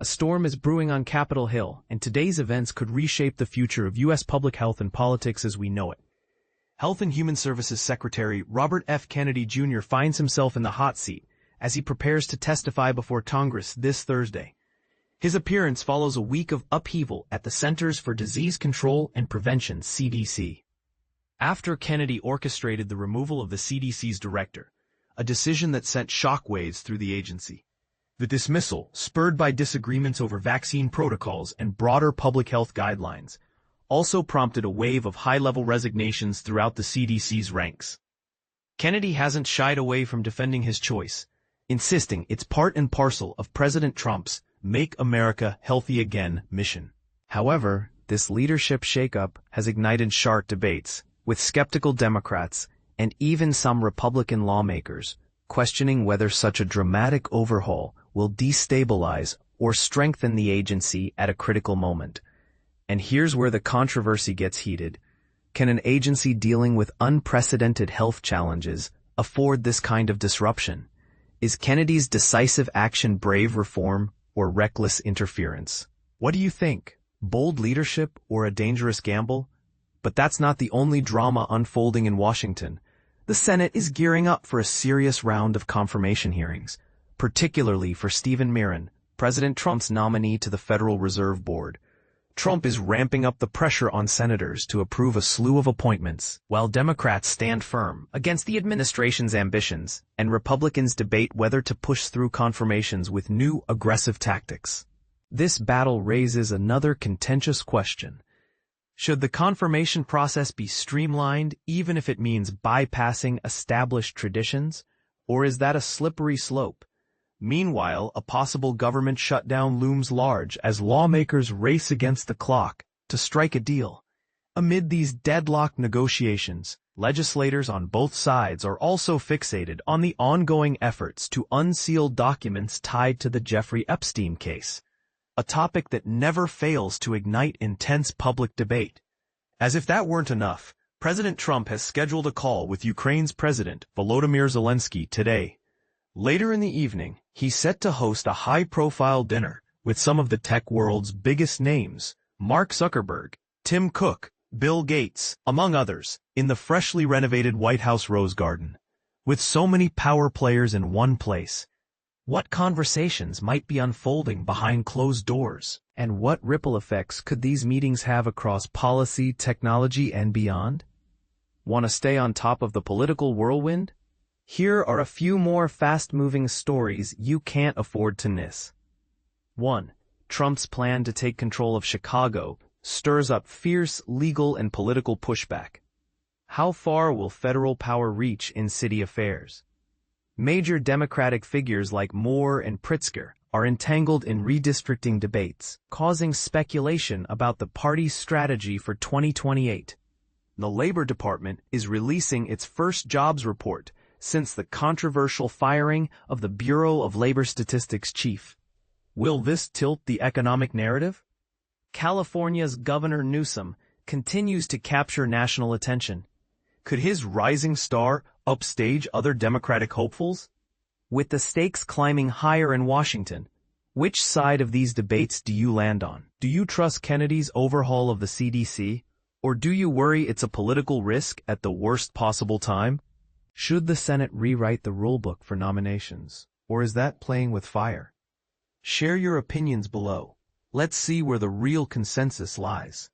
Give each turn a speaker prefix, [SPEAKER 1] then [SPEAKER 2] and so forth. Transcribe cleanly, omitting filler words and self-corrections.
[SPEAKER 1] A storm is brewing on Capitol Hill, and today's events could reshape the future of U.S. public health and politics as we know it. Health and Human Services Secretary Robert F. Kennedy Jr. finds himself in the hot seat as he prepares to testify before Congress this Thursday. His appearance follows a week of upheaval at the Centers for Disease Control and Prevention (CDC). After Kennedy orchestrated the removal of the CDC's director, a decision that sent shockwaves through the agency. The dismissal, spurred by disagreements over vaccine protocols and broader public health guidelines, also prompted a wave of high-level resignations throughout the CDC's ranks. Kennedy hasn't shied away from defending his choice, insisting it's part and parcel of President Trump's Make America Healthy Again mission. However, this leadership shakeup has ignited sharp debates, with skeptical Democrats and even some Republican lawmakers questioning whether such a dramatic overhaul will destabilize or strengthen the agency at a critical moment. And here's where the controversy gets heated. Can an agency dealing with unprecedented health challenges afford this kind of disruption? Is Kennedy's decisive action brave reform or reckless interference? What do you think? Bold leadership or a dangerous gamble? But that's not the only drama unfolding in Washington. The Senate is gearing up for a serious round of confirmation hearings, particularly for Stephen Miron, President Trump's nominee to the Federal Reserve Board. Trump is ramping up the pressure on senators to approve a slew of appointments, while Democrats stand firm against the administration's ambitions, and Republicans debate whether to push through confirmations with new aggressive tactics. This battle raises another contentious question. Should the confirmation process be streamlined even if it means bypassing established traditions, or is that a slippery slope? Meanwhile, a possible government shutdown looms large as lawmakers race against the clock to strike a deal. Amid these deadlocked negotiations, legislators on both sides are also fixated on the ongoing efforts to unseal documents tied to the Jeffrey Epstein case, a topic that never fails to ignite intense public debate. As if that weren't enough, President Trump has scheduled a call with Ukraine's President Volodymyr Zelensky today. Later in the evening, he's set to host a high-profile dinner with some of the tech world's biggest names, Mark Zuckerberg, Tim Cook, Bill Gates, among others, in the freshly renovated White House Rose Garden. With so many power players in one place, what conversations might be unfolding behind closed doors? And what ripple effects could these meetings have across policy, technology, and beyond? Want to stay on top of the political whirlwind? Here are a few more fast-moving stories you can't afford to miss. 1. Trump's plan to take control of Chicago stirs up fierce legal and political pushback. How far will federal power reach in city affairs? Major Democratic figures like Moore and Pritzker are entangled in redistricting debates, causing speculation about the party's strategy for 2028. The Labor Department is releasing its first jobs report since the controversial firing of the Bureau of Labor Statistics chief. Will this tilt the economic narrative? California's Governor Newsom continues to capture national attention. Could his rising star upstage other Democratic hopefuls? With the stakes climbing higher in Washington, which side of these debates do you land on? Do you trust Kennedy's overhaul of the CDC, or do you worry it's a political risk at the worst possible time? Should the Senate rewrite the rulebook for nominations, or is that playing with fire? Share your opinions below. Let's see where the real consensus lies.